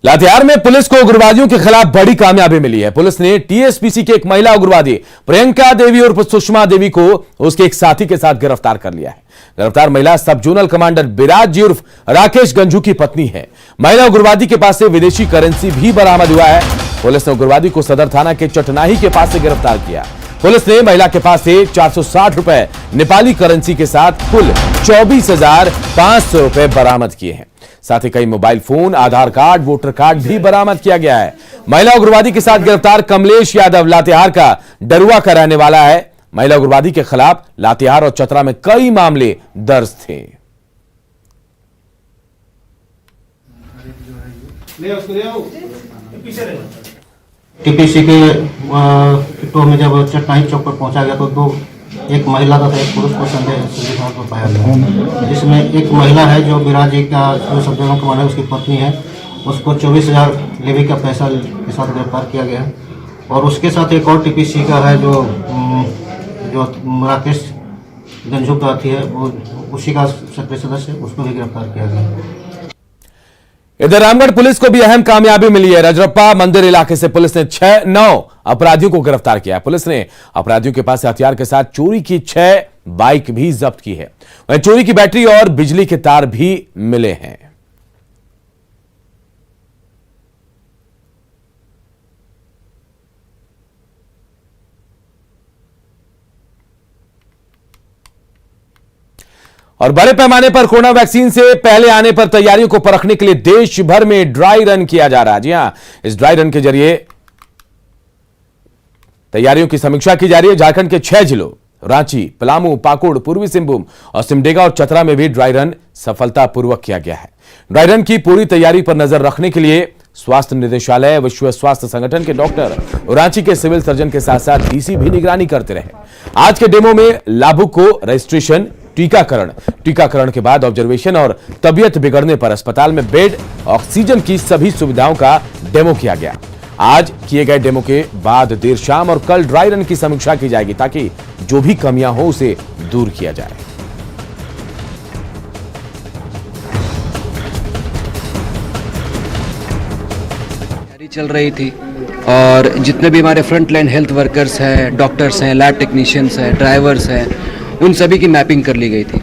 लातेहार में पुलिस को उग्रवादियों के खिलाफ बड़ी कामयाबी मिली है। पुलिस ने टीएसपीसी की एक महिला उग्रवादी प्रियंका देवी और सुषमा देवी को उसके एक साथी के साथ गिरफ्तार कर लिया है। गिरफ्तार महिला सब जोनल कमांडर बिराज जी उर्फ राकेश गंजू की पत्नी है। महिला उग्रवादी के पास से विदेशी करेंसी भी बरामद हुआ है। पुलिस ने उग्रवादी को सदर थाना के चटनाही के पास से गिरफ्तार किया। पुलिस ने महिला के पास से 460 रुपए नेपाली करेंसी के साथ कुल 24,500 रुपए बरामद किए हैं। साथ ही कई मोबाइल फोन, आधार कार्ड, वोटर कार्ड भी बरामद किया गया है। महिला उग्रवादी के साथ गिरफ्तार कमलेश यादव लातेहार का डरुआ का रहने वाला है। महिला उग्रवादी के खिलाफ लातेहार और चतरा में कई मामले दर्ज थे। टीपीसी के टो में जब चटनाही चौक पर पहुंचा गया तो एक महिला तथा एक पुरुष को संदेह को पाया गया। जिसमें एक महिला है जो बिराज जी का जो सब जोनल कमांडर उसकी पत्नी है, उसको 24,000 लेवी का पैसा के साथ गिरफ्तार किया गया। और उसके साथ एक और टीपीसी का है जो राकेश गंजू का है, वो उसी का सक्रिय सदस्य है, उसको भी गिरफ्तार किया गया। इधर रामगढ़ पुलिस को भी अहम कामयाबी मिली है। रजरप्पा मंदिर इलाके से पुलिस ने 9 अपराधियों को गिरफ्तार किया। पुलिस ने अपराधियों के पास से हथियार के साथ चोरी की 6 बाइक भी जब्त की है। वहीं चोरी की बैटरी और बिजली के तार भी मिले हैं। और बड़े पैमाने पर कोरोना वैक्सीन से पहले आने पर तैयारियों को परखने के लिए देश भर में ड्राई रन किया जा रहा है। जी हां, इस ड्राई रन के जरिए तैयारियों की समीक्षा की जा रही है। झारखंड के 6 जिलों रांची, पलामू, पाकुड़, पूर्वी सिंहभूम और सिमडेगा और चतरा में भी ड्राई रन सफलतापूर्वक किया गया है। ड्राई रन की पूरी तैयारी पर नजर रखने के लिए स्वास्थ्य निदेशालय, विश्व स्वास्थ्य संगठन के डॉक्टर, रांची के सिविल सर्जन के साथ साथ डीसी भी निगरानी करते रहे। आज के डेमो में लाभुक को रजिस्ट्रेशन, टीकाकरण के बाद ऑब्जर्वेशन और तबीयत बिगड़ने पर अस्पताल में बेड, ऑक्सीजन की सभी सुविधाओं का डेमो किया गया। आज किए गए डेमो के बाद देर शाम और कल ड्राई रन की समीक्षा की जाएगी ताकि जो भी कमियां हो उसे दूर किया जाए। चल रही थी और जितने भी हमारे फ्रंट लाइन हेल्थ वर्कर्स हैं, डॉक्टर्स हैं, लैब टेक्नीशियंस हैं, ड्राइवर्स हैं, उन सभी की मैपिंग कर ली गई थी।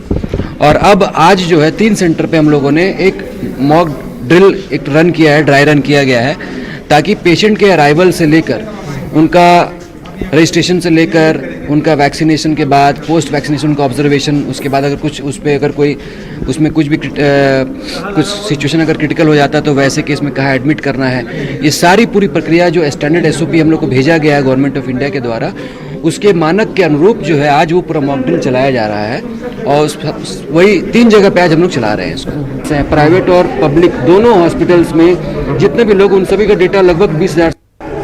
और अब आज जो है 3 सेंटर पे हम लोगों ने एक मॉक ड्रिल एक रन किया है, ड्राई रन किया गया है, ताकि पेशेंट के अराइवल से लेकर उनका रजिस्ट्रेशन से लेकर उनका वैक्सीनेशन के बाद, पोस्ट वैक्सीनेशन उनका ऑब्जर्वेशन, उसके बाद अगर कुछ उस पर अगर कोई उसमें कुछ भी कुछ सिचुएशन अगर क्रिटिकल हो जाता है तो वैसे केस में कहाँ एडमिट करना है, ये सारी पूरी प्रक्रिया जो स्टैंडर्ड SOP हम लोग को भेजा गया है गवर्नमेंट ऑफ इंडिया के द्वारा, उसके मानक के अनुरूप जो है आज वो पूरा मॉक ड्रिल चलाया जा रहा है। और वही 3 जगह पे आज हम लोग चला रहे हैं इसको। प्राइवेट और पब्लिक दोनों हॉस्पिटल्स में जितने भी लोग, उन सभी का डेटा लगभग 20,000।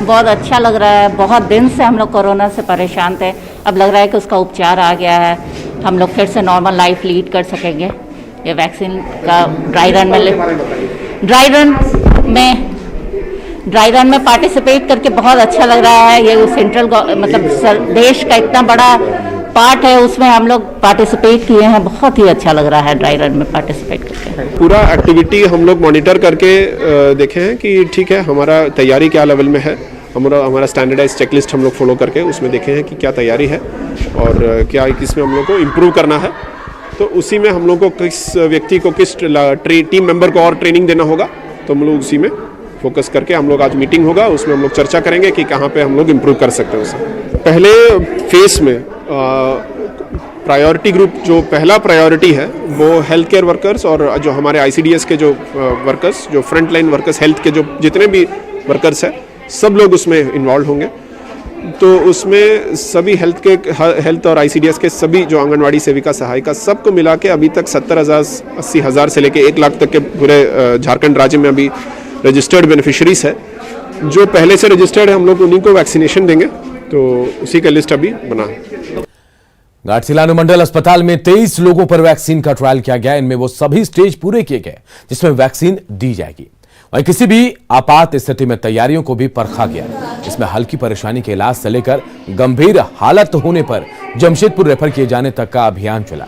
बहुत अच्छा लग रहा है। बहुत दिन से हम लोग कोरोना से परेशान थे, अब लग रहा है कि उसका उपचार आ गया है, हम लोग फिर से नॉर्मल लाइफ लीड कर सकेंगे। ये वैक्सीन का ड्राई रन में पार्टिसिपेट करके बहुत अच्छा लग रहा है। ये सेंट्रल मतलब देश का इतना बड़ा पार्ट है, उसमें हम लोग पार्टिसिपेट किए हैं। बहुत ही अच्छा लग रहा है ड्राई रन में पार्टिसिपेट करके। पूरा एक्टिविटी हम लोग मॉनिटर करके देखे हैं कि ठीक है, हमारा तैयारी क्या लेवल में है। हमारा स्टैंडर्डाइज चेकलिस्ट हम लोग फॉलो करके उसमें देखे हैं कि क्या तैयारी है और क्या किसमें हम लोग को इम्प्रूव करना है। तो उसी में हम लोग को किस व्यक्ति को, किस टीम मेंबर को और ट्रेनिंग देना होगा, तो हम लोग उसी में फोकस करके हम लोग आज मीटिंग होगा, उसमें हम लोग चर्चा करेंगे कि कहाँ पे हम लोग इम्प्रूव कर सकते हैं उसे। पहले फेस में प्रायोरिटी ग्रुप, जो पहला प्रायोरिटी है वो हेल्थ केयर वर्कर्स और जो हमारे ICDS के जो वर्कर्स, जो फ्रंट लाइन वर्कर्स, हेल्थ के जो जितने भी वर्कर्स हैं, सब लोग उसमें इन्वॉल्व होंगे। तो उसमें सभी हेल्थ और ICDS के सभी जो आंगनवाड़ी सेविका, सहायिका, सबको मिला के अभी तक 70,000, 80,000 से लेके 1 लाख तक के पूरे झारखंड राज्य में अभी रजिस्टर्ड बेनिफिशरीज है। जो पहले से रजिस्टर्ड है हम लोग उन्हीं को वैक्सीनेशन देंगे, तो उसी का लिस्ट अभी बना है। घाटशिला अनुमंडल अस्पताल में 23 लोगों पर वैक्सीन का ट्रायल किया गया। इनमें वो सभी स्टेज पूरे किए गए जिसमें वैक्सीन दी जाएगी। वहीं किसी भी आपात स्थिति में तैयारियों को भी परखा गया। इसमें हल्की परेशानी के इलाज से लेकर गंभीर हालत होने पर जमशेदपुर रेफर किए जाने तक का अभियान चला।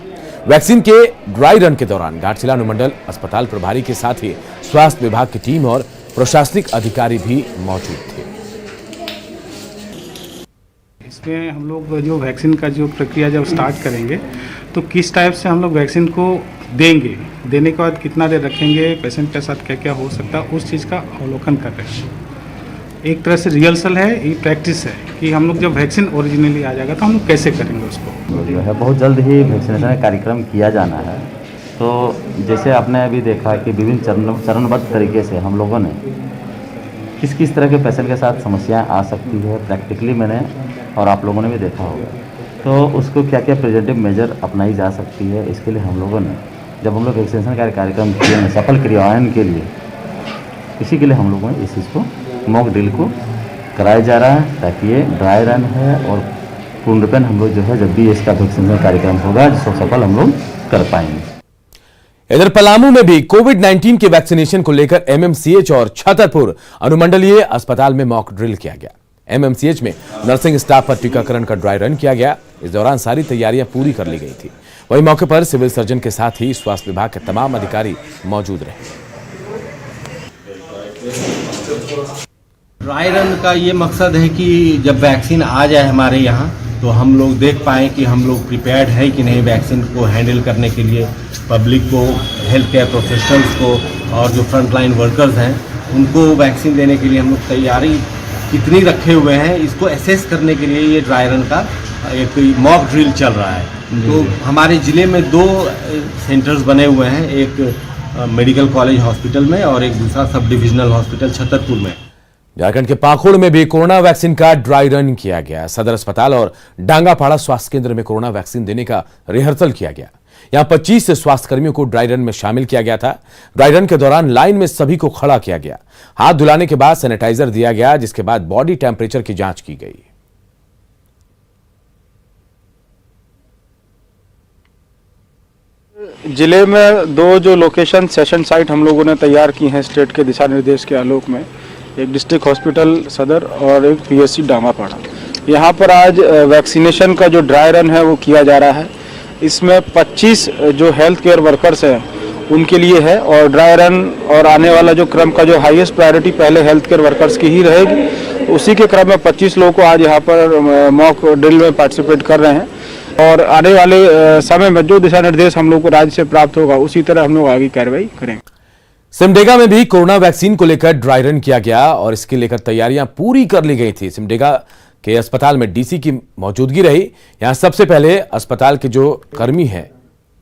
वैक्सीन के ड्राई रन के दौरान घाटशिला अनुमंडल अस्पताल प्रभारी के साथ ही स्वास्थ्य विभाग की टीम और प्रशासनिक अधिकारी भी मौजूद थे। इसमें हम लोग जो वैक्सीन का जो प्रक्रिया जब स्टार्ट करेंगे तो किस टाइप से हम लोग वैक्सीन को देंगे, देने के बाद कितना देर रखेंगे, पेशेंट के साथ क्या क्या हो सकता है, उस चीज़ का अवलोकन कर रहे हैं। एक तरह से रिहर्सल है, ये प्रैक्टिस है कि हम लोग जब वैक्सीन ओरिजिनली आ जाएगा तो हम लोग कैसे करेंगे उसको। जो है बहुत जल्द ही वैक्सीनेशन कार्यक्रम किया जाना है। तो जैसे आपने अभी देखा कि विभिन्न चरणबद्ध तरीके से हम लोगों ने किस किस तरह के पेशेंट के साथ समस्याएं आ सकती है प्रैक्टिकली मैंने और आप लोगों ने भी देखा होगा, तो उसको क्या क्या प्रिवेंटिव मेजर अपनाई जा सकती है। इसके लिए हम लोगों ने जब हम लोग वैक्सीनेशन कार्यक्रम किए हैं सफल क्रियान्वयन के लिए, इसी के लिए हम लोगों ने इस चीज़ को मॉक ड्रिल को कराया जा रहा है ताकि ये ड्राई रन है और पूर्ण रूपेण हम लोग जो है जब भी इसका वैक्सीनेशन कार्यक्रम होगा जिसको सफल हम लोग कर पाएंगे। इधर पलामू में भी कोविड-19 के वैक्सीनेशन को लेकर एमएमसीएच और छतरपुर अनुमंडलीय अस्पताल में मॉक ड्रिल किया गया। एमएमसीएच में नर्सिंग स्टाफ पर टीकाकरण का ड्राई रन किया गया। इस दौरान सारी तैयारियां पूरी कर ली गई थी। वहीं मौके पर सिविल सर्जन के साथ ही स्वास्थ्य विभाग के तमाम अधिकारी मौजूद रहे। ड्राई रन का ये मकसद है कि जब वैक्सीन आ जाए हमारे यहाँ तो हम लोग देख पाएँ कि हम लोग प्रिपेयर्ड है कि नहीं वैक्सीन को हैंडल करने के लिए। पब्लिक को, हेल्थ केयर प्रोफेशनल्स को और जो फ्रंट लाइन वर्कर्स हैं उनको वैक्सीन देने के लिए हम लोग तैयारी कितनी रखे हुए हैं इसको एसेस करने के लिए ये ड्राई रन का एक मॉक ड्रिल चल रहा है। तो हमारे ज़िले में 2 सेंटर्स बने हुए हैं, एक मेडिकल कॉलेज हॉस्पिटल में और एक दूसरा सब डिविजनल हॉस्पिटल छतरपुर में। झारखंड के पाकुड़ में भी कोरोना वैक्सीन का ड्राई रन किया गया। सदर अस्पताल और डांगापाड़ा स्वास्थ्य केंद्र में कोरोना वैक्सीन देने का रिहर्सल किया गया। यहां 25 स्वास्थ्य कर्मियों को ड्राई रन में शामिल किया गया था। ड्राई रन के दौरान लाइन में सभी को खड़ा किया गया। हाथ धुलाने के बाद सैनिटाइजर दिया गया, जिसके बाद बॉडी टेम्परेचर की जांच की गई। जिले में 2 जो लोकेशन सेशन साइट हम लोगों ने तैयार की हैं स्टेट के दिशा निर्देश के आलोक में, एक डिस्ट्रिक्ट हॉस्पिटल सदर और एक पीएचसी डांगापाड़ा। यहाँ पर आज वैक्सीनेशन का जो ड्राई रन है वो किया जा रहा है। इसमें 25 जो हेल्थ केयर वर्कर्स हैं उनके लिए है और ड्राई रन और आने वाला जो क्रम का जो हाईएस्ट प्रायोरिटी पहले हेल्थ केयर वर्कर्स की ही रहेगी। उसी के क्रम में 25 लोगों को आज यहाँ पर मॉक ड्रिल में पार्टिसिपेट कर रहे हैं और आने वाले समय में जो दिशा निर्देश हम लोग को राज्य से प्राप्त होगा उसी तरह हम लोग आगे कार्रवाई करेंगे। सिमडेगा में भी कोरोना वैक्सीन को लेकर ड्राई रन किया गया और इसके लेकर तैयारियां पूरी कर ली गई थी। सिमडेगा के अस्पताल में डीसी की मौजूदगी रही। यहां सबसे पहले अस्पताल के जो कर्मी हैं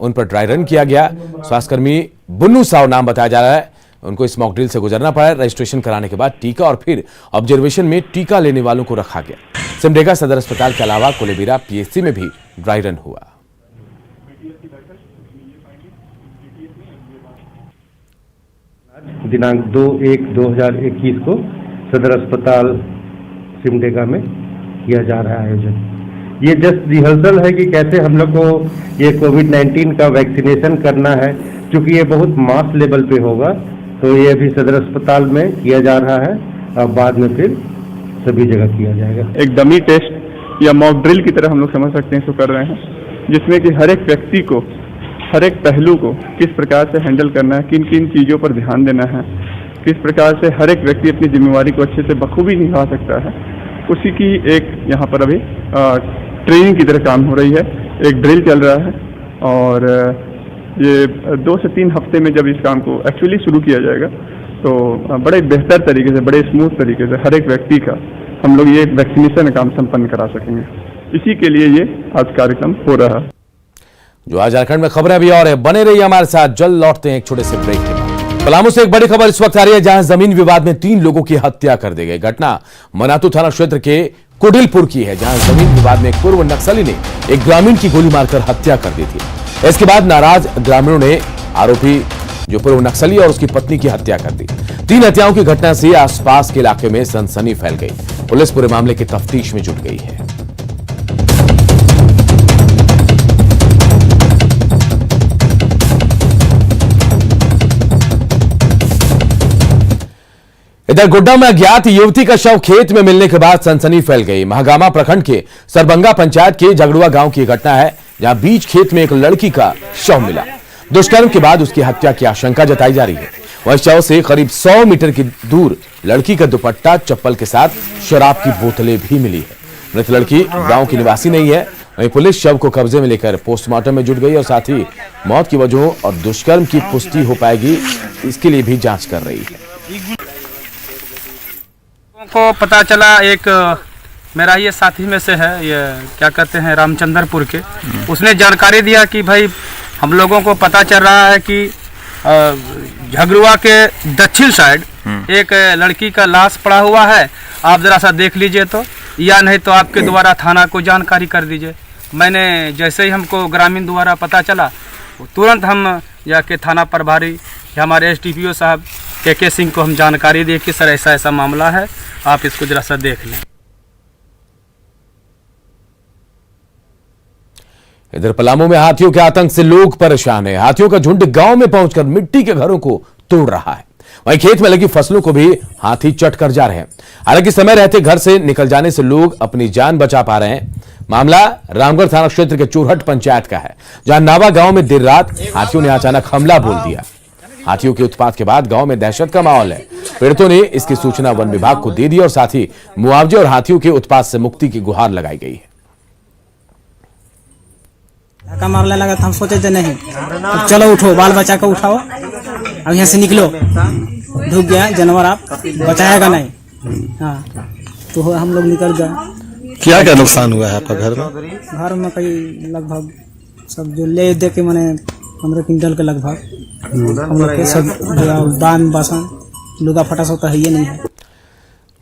उन पर ड्राई रन किया गया। स्वास्थ्यकर्मी बुन्नू साव नाम बताया जा रहा है, उनको इस मॉक ड्रिल से गुजरना पड़ा। रजिस्ट्रेशन कराने के बाद टीका और फिर ऑब्जर्वेशन में टीका लेने वालों को रखा गया। सिमडेगा सदर अस्पताल के अलावा कोलेबिरा पीएचसी में भी ड्राई रन हुआ। दिनांक 2/1/2021 को सदर अस्पताल सिमडेगा में किया जा रहा है आयोजन। ये जस्ट रिहर्सल है कि कैसे हम लोग को ये कोविड-19 का वैक्सीनेशन करना है। क्योंकि ये बहुत मास लेवल पे होगा तो ये अभी सदर अस्पताल में किया जा रहा है और बाद में फिर सभी जगह किया जाएगा। एक डमी टेस्ट या मॉक ड्रिल की तरह हम लोग समझ सकते हैं इसको कर रहे हैं, जिसमें कि हर एक व्यक्ति को, हर एक पहलू को किस प्रकार से हैंडल करना है, किन किन चीज़ों पर ध्यान देना है, किस प्रकार से हर एक व्यक्ति अपनी जिम्मेवारी को अच्छे से बखूबी निभा सकता है, उसी की एक यहाँ पर अभी ट्रेनिंग की तरह काम हो रही है। एक ड्रिल चल रहा है और ये 2 से 3 हफ्ते में जब इस काम को एक्चुअली शुरू किया जाएगा तो बड़े बेहतर तरीके से, बड़े स्मूथ तरीके से हर एक व्यक्ति का हम लोग ये वैक्सीनेशन का काम संपन्न करा सकेंगे। इसी के लिए ये आज कार्यक्रम हो रहा है। जो आज झारखंड में खबरें भी और है, बने रहिए हमारे साथ। जल्द लौटते हैं एक छोटे से ब्रेक के बाद। पलामू से एक बड़ी खबर इस वक्त आ रही है, जहां जमीन विवाद में 3 लोगों की हत्या कर दी गई। घटना मनातू थाना क्षेत्र के कुडिलपुर की है, जहां जमीन विवाद में एक पूर्व नक्सली ने एक ग्रामीण की गोली मारकर हत्या कर दी थी। इसके बाद नाराज ग्रामीणों ने आरोपी जो पूर्व नक्सली और उसकी पत्नी की हत्या कर दी। 3 हत्याओं की घटना से आसपास के इलाके में सनसनी फैल गई। पुलिस पूरे मामले की तफ्तीश में जुट गई है। इधर गोड्डा में अज्ञात युवती का शव खेत में मिलने के बाद सनसनी फैल गई। महागामा प्रखंड के सरबंगा पंचायत के जगड़ुआ गांव की घटना है, जहां बीच खेत में एक लड़की का शव मिला। दुष्कर्म के बाद उसकी हत्या की आशंका जताई जा रही है। वहीं शव से करीब 100 मीटर की दूर लड़की का दुपट्टा, चप्पल के साथ शराब की बोतलें भी मिली है। मृत लड़की गांव की निवासी नहीं है। वहीं पुलिस शव को कब्जे में लेकर पोस्टमार्टम में जुट गई और साथ ही मौत की वजहों और दुष्कर्म की पुष्टि हो पाएगी, इसके लिए भी जांच कर रही है। को पता चला, एक मेरा ये साथी में से है, ये क्या कहते हैं रामचंद्रपुर के, उसने जानकारी दिया कि भाई हम लोगों को पता चल रहा है कि झगरुआ के दक्षिण साइड एक लड़की का लाश पड़ा हुआ है, आप जरा सा देख लीजिए तो, या नहीं तो आपके द्वारा थाना को जानकारी कर दीजिए। मैंने जैसे ही हमको ग्रामीण द्वारा पता चला, तुरंत हम जाके थाना प्रभारी हमारे SDPO साहब KK सिंह को हम जानकारी दिए कि सर ऐसा ऐसा मामला है, आप इसको जरा सा देख लें। इधर पलामू में हाथियों के आतंक से लोग परेशान हैं। हाथियों का झुंड गांव में पहुंचकर मिट्टी के घरों को तोड़ रहा है। वहीं खेत में लगी फसलों को भी हाथी चट कर जा रहे हैं। हालांकि समय रहते घर से निकल जाने से लोग अपनी जान बचा पा रहे हैं। मामला रामगढ़ थाना क्षेत्र के चूरहट पंचायत का है, जहां नावा गांव में देर रात हाथियों ने अचानक हमला बोल दिया। हाथियों के उत्पात के बाद गांव में दहशत का माहौल है। पीड़ितों ने इसकी सूचना वन विभाग को दे दी और साथ ही मुआवजे और हाथियों के उत्पात से मुक्ति की गुहार लगाई गई है। धक्का मारने लगा तो हम सोचे थे नहीं, तो चलो उठो, बाल बच्चा को उठाओ, अब यहाँ से निकलो, ढुक गया जानवर, आप बचाएगा नहीं। हाँ, तो हम लोग निकल गए। क्या क्या नुकसान हुआ है आपका घर में? घर में कई लगभग सब जो ले दे के मैंने 15 क्विंटल के लगभग हम लोग के सब बान बासन लुगा फटा सब तो है ही नहीं है।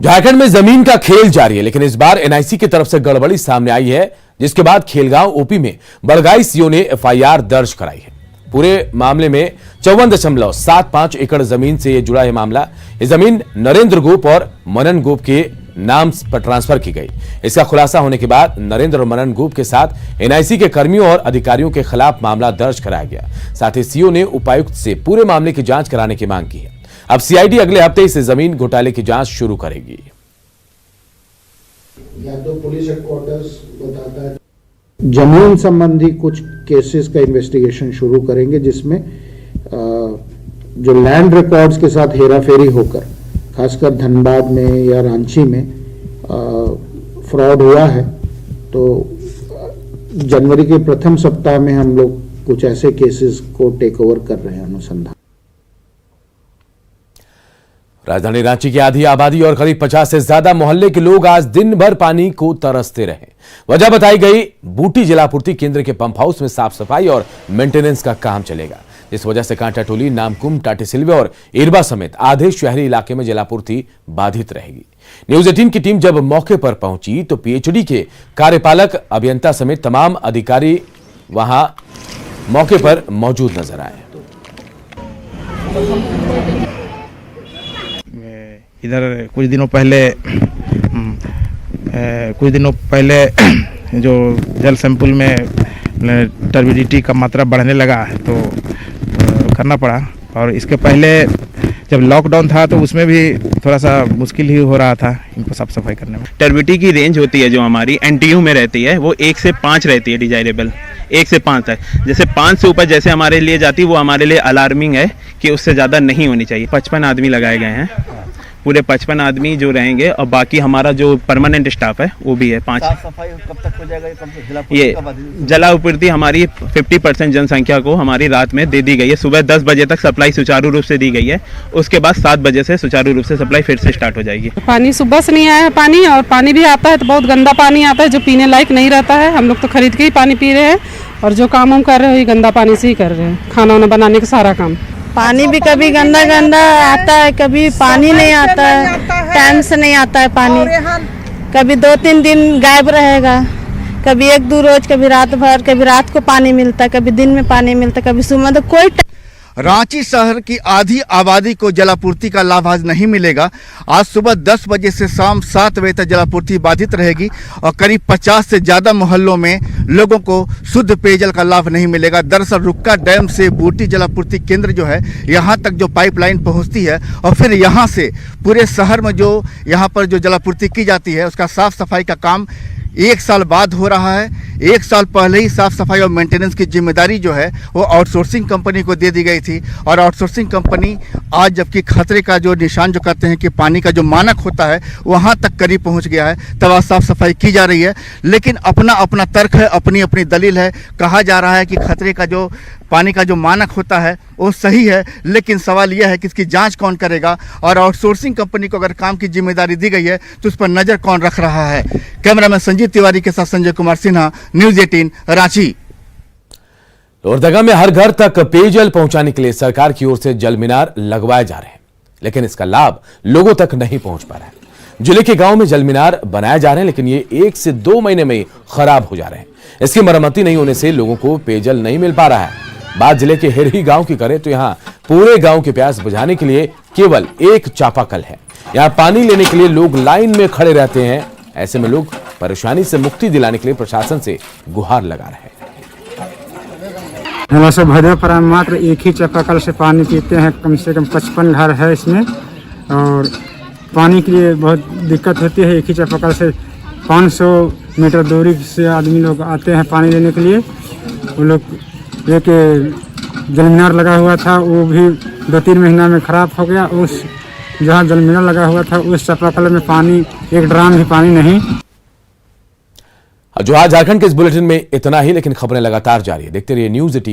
झारखंड में जमीन का खेल जारी है, लेकिन इस बार NIC की तरफ से गड़बड़ी सामने आई है, जिसके बाद खेलगांव OP में बड़गाई CO ने FIR दर्ज कराई है। पूरे मामले में 54.75 एकड़ जमीन से यह जुड़ा है मामला। ये जमीन नरेंद्र गोप और मनन गोप के नाम पर ट्रांसफर की गई। इसका खुलासा होने के बाद नरेंद्र और मनन गोप के साथ NIC के कर्मियों और अधिकारियों के खिलाफ मामला दर्ज कराया गया। साथ ही CO ने उपायुक्त से पूरे मामले की जांच कराने की मांग की है। अब CID अगले हफ्ते इस जमीन घोटाले की जांच शुरू करेगी। पुलिस हेडक्वार्टर्स बताता है जमीन संबंधी कुछ केसेस का इन्वेस्टिगेशन शुरू करेंगे, जिसमें जो लैंड रिकॉर्ड्स के साथ हेराफेरी होकर खासकर धनबाद में या रांची में फ्रॉड हुआ है। तो जनवरी के प्रथम सप्ताह में हम लोग कुछ ऐसे केसेस को टेक ओवर कर रहे हैं अनुसंधान। राजधानी रांची की आधी आबादी और करीब 50 से ज्यादा मोहल्ले के लोग आज दिन भर पानी को तरसते रहे। वजह बताई गई, बूटी जलापूर्ति केंद्र के पंप हाउस में साफ सफाई और मेंटेनेंस का काम चलेगा, जिस वजह से कांटाटोली, नामकुम, टाटीसिल्वे और इरबा समेत आधे शहरी इलाके में जलापूर्ति बाधित रहेगी। न्यूज 18 की टीम जब मौके पर पहुंची तो PhD के कार्यपालक अभियंता समेत तमाम अधिकारी वहां मौके पर मौजूद नजर आए। इधर कुछ दिनों पहले जो जल सैंपल में टर्बिडिटी का मात्रा बढ़ने लगा है तो करना पड़ा। और इसके पहले जब लॉकडाउन था तो उसमें भी थोड़ा सा मुश्किल ही हो रहा था इनको साफ सफाई करने में। टर्बिडिटी की रेंज होती है जो हमारी NTU में रहती है, वो 1 से 5 रहती है, डिजायरेबल 1 से 5 है। जैसे 5 से ऊपर जैसे हमारे लिए जाती है वो हमारे लिए अलार्मिंग है कि उससे ज़्यादा नहीं होनी चाहिए। 55 आदमी लगाए गए हैं, पूरे 55 आदमी जो रहेंगे, और बाकी हमारा जो परमानेंट स्टाफ है वो भी है 5। सफाई कब तक हो जाएगा? ये जलापूर्ति हमारी 50% जनसंख्या को हमारी रात में दे दी गई है। सुबह 10 बजे तक सप्लाई सुचारू रूप से दी गई है, उसके बाद 7 बजे से सुचारू रूप से सप्लाई फिर से स्टार्ट हो जाएगी। पानी सुबह से नहीं आया है पानी, और पानी भी आता है तो बहुत गंदा पानी आता है जो पीने लायक नहीं रहता है। हम लोग तो खरीद के ही पानी पी रहे हैं, और जो काम हम कर रहे हैं वही गंदा पानी से ही कर रहे हैं, खाना वाना बनाने का सारा काम। पानी भी कभी गंदा गंदा आता है, कभी पानी नहीं आता है, टाइम से नहीं आता है पानी, कभी 2-3 दिन गायब रहेगा, कभी 1-2 रोज, कभी रात भर, कभी रात को पानी मिलता है, कभी दिन में पानी मिलता है, कभी सुबह, तो कोई। रांची शहर की आधी आबादी को जलापूर्ति का लाभ आज नहीं मिलेगा। आज सुबह 10 बजे से शाम 7 बजे तक जलापूर्ति बाधित रहेगी और करीब 50 से ज़्यादा मोहल्लों में लोगों को शुद्ध पेयजल का लाभ नहीं मिलेगा। दरअसल रुक्का डैम से बूटी जलापूर्ति केंद्र जो है यहाँ तक जो पाइपलाइन पहुँचती है और फिर यहाँ से पूरे शहर में जो यहाँ पर जो जलापूर्ति की जाती है उसका साफ सफाई का काम 1 साल बाद हो रहा है। 1 साल पहले ही साफ सफाई और मेंटेनेंस की जिम्मेदारी जो है वो आउटसोर्सिंग कंपनी को दे दी गई थी, और आउटसोर्सिंग कंपनी आज जबकि खतरे का जो निशान जो कहते हैं कि पानी का जो मानक होता है वहाँ तक करीब पहुँच गया है, तब आज साफ सफाई की जा रही है। लेकिन अपना अपना तर्क है, अपनी अपनी दलील है। कहा जा रहा है कि खतरे का जो पानी का जो मानक होता है वो सही है, लेकिन सवाल यह है कि इसकी जांच कौन करेगा, और आउटसोर्सिंग कंपनी को अगर काम की जिम्मेदारी दी गई है तो उस पर नजर कौन रख रहा है। कैमरामैन संजीव तिवारी के साथ संजय कुमार सिन्हा, न्यूज़ 18 रांची। लोहरदगा में हर घर तक पेयजल पहुंचाने के लिए सरकार की ओर से जल मीनार लगवाए जा रहे हैं, लेकिन इसका लाभ लोगों तक नहीं पहुंच पा रहा है। जिले के गांव में जल मीनार बनाए जा रहे हैं, लेकिन ये 1 से 2 महीने में खराब हो जा रहे हैं। इसकी मरम्मती नहीं होने से लोगों को पेयजल नहीं मिल पा रहा है। बात जिले के हिरही गांव की करें तो यहाँ पूरे गांव की प्यास बुझाने के लिए केवल एक चापाकल है। यहाँ पानी लेने के लिए लोग लाइन में खड़े रहते हैं। ऐसे में लोग परेशानी से मुक्ति दिलाने के लिए प्रशासन से गुहार लगा रहे हैं। हम सब भदे पर मात्र एक ही चापाकल से पानी पीते हैं। कम से कम 55 घर है इसमें, और पानी के लिए बहुत दिक्कत होती है। एक ही चापाकल से 500 मीटर दूरी से आदमी लोग आते हैं पानी लेने के लिए। वो लोग एक जल मीनार लगा हुआ था, वो भी 2-3 महीना में खराब हो गया। उस जहाँ जल मीनार लगा हुआ था उस चापाकल में पानी, एक ड्राम भी पानी नहीं। जो आज झारखंड के इस बुलेटिन में इतना ही, लेकिन खबरें लगातार जारी है। देखते रहिए न्यूज़ 18।